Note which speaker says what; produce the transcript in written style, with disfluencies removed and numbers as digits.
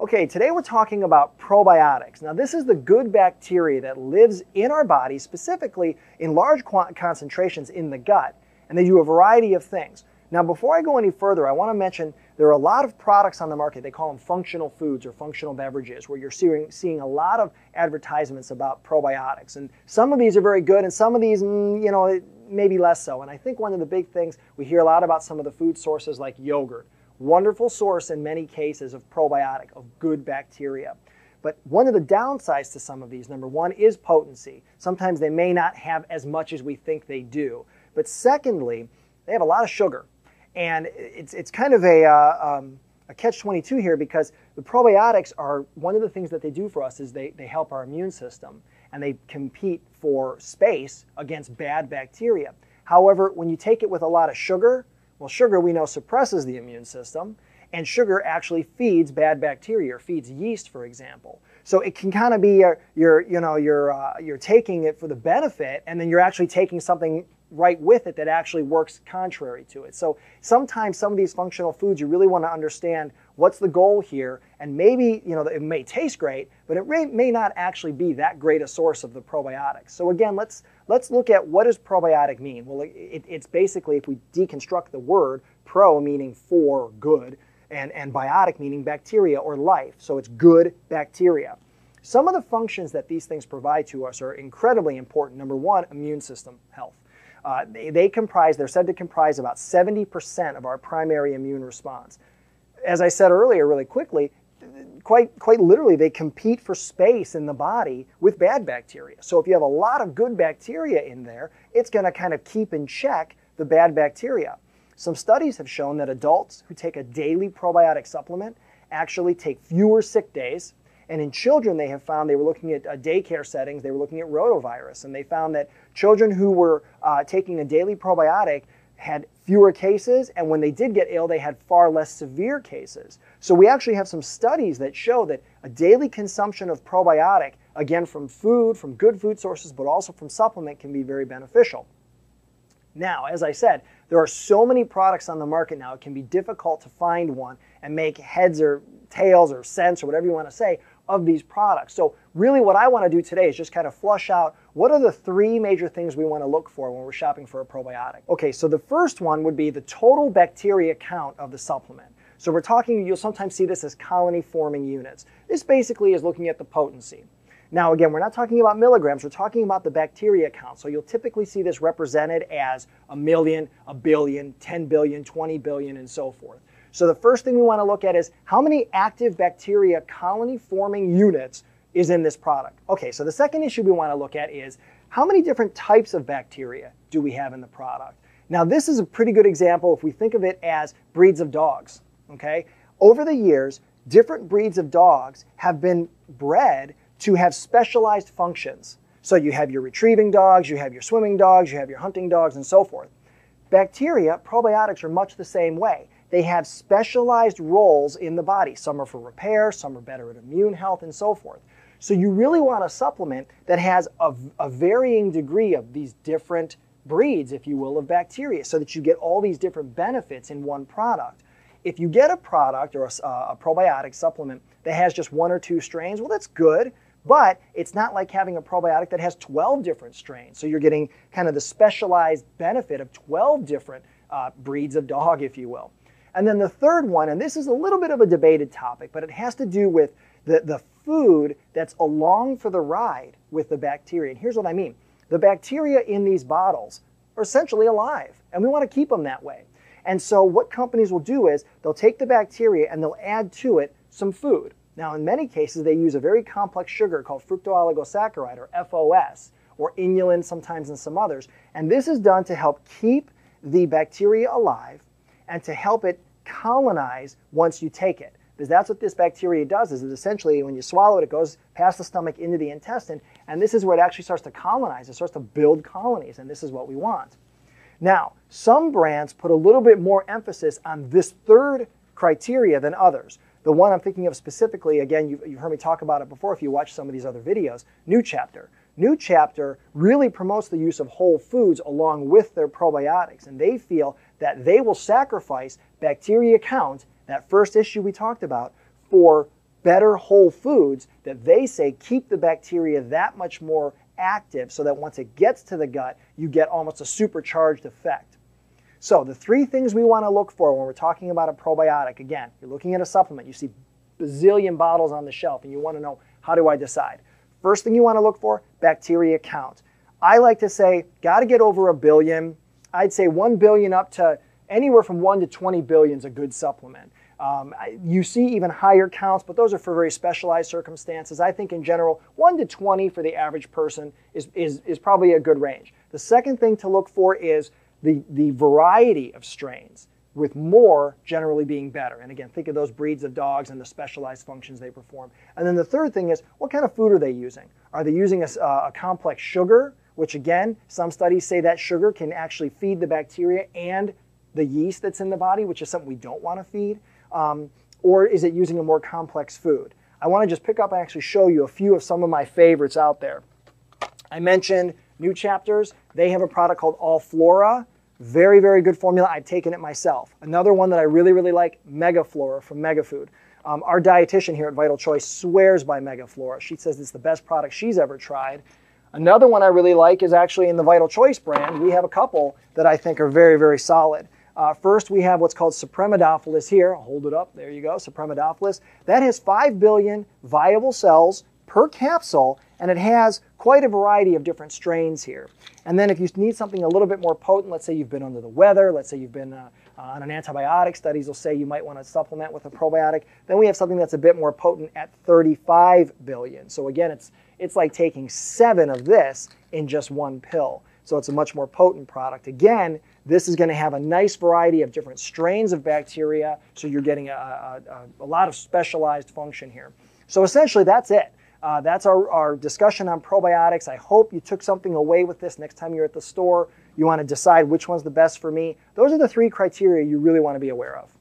Speaker 1: Okay, today we're talking about probiotics. Now this is the good bacteria that lives in our body, specifically in large concentrations in the gut, and they do a variety of things. Now before I go any further, I want to mention there are a lot of products on the market, they call them functional foods or functional beverages, where you're seeing a lot of advertisements about probiotics. And some of these are very good and some of these, maybe less so. And I think one of the big things, we hear a lot about some of the food sources like yogurt. Wonderful source in many cases of probiotic, of good bacteria. But one of the downsides to some of these, number one, is potency. Sometimes they may not have as much as we think they do. But secondly, they have a lot of sugar. And it's kind of a catch-22 here, because the probiotics are, one of the things that they do for us is they help our immune system, and they compete for space against bad bacteria. However, when you take it with a lot of sugar, well, sugar we know suppresses the immune system, and sugar actually feeds bad bacteria, or feeds yeast, for example. So it can kind of be you're taking it for the benefit, and then you're actually taking something right with it that actually works contrary to it. So sometimes some of these functional foods, you really want to understand what's the goal here, and maybe it may taste great, but it may not actually be that great a source of the probiotics. So again, let's look at what does probiotic mean. Well, it's basically, if we deconstruct the word, pro meaning for, good, and biotic meaning bacteria or life. So it's good bacteria. Some of the functions that these things provide to us are incredibly important. Number one, immune system health. They're said to comprise about 70% of our primary immune response. As I said earlier, really quickly, quite literally, they compete for space in the body with bad bacteria. So if you have a lot of good bacteria in there, it's going to kind of keep in check the bad bacteria. Some studies have shown that adults who take a daily probiotic supplement actually take fewer sick days. And in children, they have found, they were looking at daycare settings, they were looking at rotavirus, and they found that children who were taking a daily probiotic had fewer cases, and when they did get ill, they had far less severe cases. So we actually have some studies that show that a daily consumption of probiotic, again from food, from good food sources, but also from supplement, can be very beneficial. Now, as I said, there are so many products on the market now, it can be difficult to find one and make heads or tails or sense or whatever you want to say of these products. So really what I want to do today is just kind of flush out what are the three major things we want to look for when we're shopping for a probiotic. Okay, so the first one would be the total bacteria count of the supplement. So we're talking, you'll sometimes see this as colony forming units. This basically is looking at the potency. Now again, we're not talking about milligrams, we're talking about the bacteria count. So you'll typically see this represented as 1 million, 1 billion, 10 billion, 20 billion, and so forth. So the first thing we want to look at is how many active bacteria colony-forming units is in this product. Okay, so the second issue we want to look at is how many different types of bacteria do we have in the product? Now this is a pretty good example if we think of it as breeds of dogs, okay? Over the years, different breeds of dogs have been bred to have specialized functions. So you have your retrieving dogs, you have your swimming dogs, you have your hunting dogs, and so forth. Bacteria, probiotics are much the same way. They have specialized roles in the body. Some are for repair, some are better at immune health, and so forth. So you really want a supplement that has a varying degree of these different breeds, if you will, of bacteria, so that you get all these different benefits in one product. If you get a product or a probiotic supplement that has just 1 or 2 strains, well, that's good, but it's not like having a probiotic that has 12 different strains. So you're getting kind of the specialized benefit of 12 different breeds of dog, if you will. And then the third one, and this is a little bit of a debated topic, but it has to do with the food that's along for the ride with the bacteria. And here's what I mean. The bacteria in these bottles are essentially alive, and we want to keep them that way. And so what companies will do is they'll take the bacteria and they'll add to it some food. Now, in many cases, they use a very complex sugar called fructooligosaccharides, or FOS, or inulin sometimes in some others. And this is done to help keep the bacteria alive and to help it colonize once you take it. Because that's what this bacteria does, is it essentially, when you swallow it, it goes past the stomach into the intestine, and this is where it actually starts to colonize. It starts to build colonies, and this is what we want. Now, some brands put a little bit more emphasis on this third criteria than others. The one I'm thinking of specifically, again, you've heard me talk about it before if you watch some of these other videos, New Chapter. New Chapter really promotes the use of whole foods along with their probiotics, and they feel that they will sacrifice bacteria count, that first issue we talked about, for better whole foods that they say keep the bacteria that much more active so that once it gets to the gut, you get almost a supercharged effect. So the three things we want to look for when we're talking about a probiotic, again, you're looking at a supplement, you see bazillion bottles on the shelf and you want to know, how do I decide? First thing you want to look for, bacteria count. I like to say, got to get over 1 billion. I'd say 1 billion up to anywhere from 1 to 20 billion is a good supplement. You see even higher counts, but those are for very specialized circumstances. I think in general, 1 to 20 for the average person is probably a good range. The second thing to look for is the variety of strains, with more generally being better. And again, think of those breeds of dogs and the specialized functions they perform. And then the third thing is, what kind of food are they using? Are they using a complex sugar, which again, some studies say that sugar can actually feed the bacteria and the yeast that's in the body, which is something we don't want to feed? Or is it using a more complex food? I want to just pick up and actually show you a few of some of my favorites out there. I mentioned New Chapters. They have a product called All-Flora. Very, very good formula. I've taken it myself. Another one that I really, really like, Megaflora from Megafood. Our dietitian here at Vital Choice swears by Megaflora. She says it's the best product she's ever tried. Another one I really like is actually in the Vital Choice brand. We have a couple that I think are very, very solid. First, we have what's called Supremadophilus here. I'll hold it up. There you go, Supremadophilus. That has 5 billion viable cells per capsule, and it has quite a variety of different strains here. And then if you need something a little bit more potent, let's say you've been under the weather, let's say you've been on an antibiotic, studies will say you might want to supplement with a probiotic, then we have something that's a bit more potent at 35 billion. So again, it's like taking 7 of this in just one pill. So it's a much more potent product. Again, this is going to have a nice variety of different strains of bacteria, so you're getting a lot of specialized function here. So essentially, that's it. That's our discussion on probiotics. I hope you took something away with this next time you're at the store. You want to decide which one's the best for me. Those are the 3 criteria you really want to be aware of.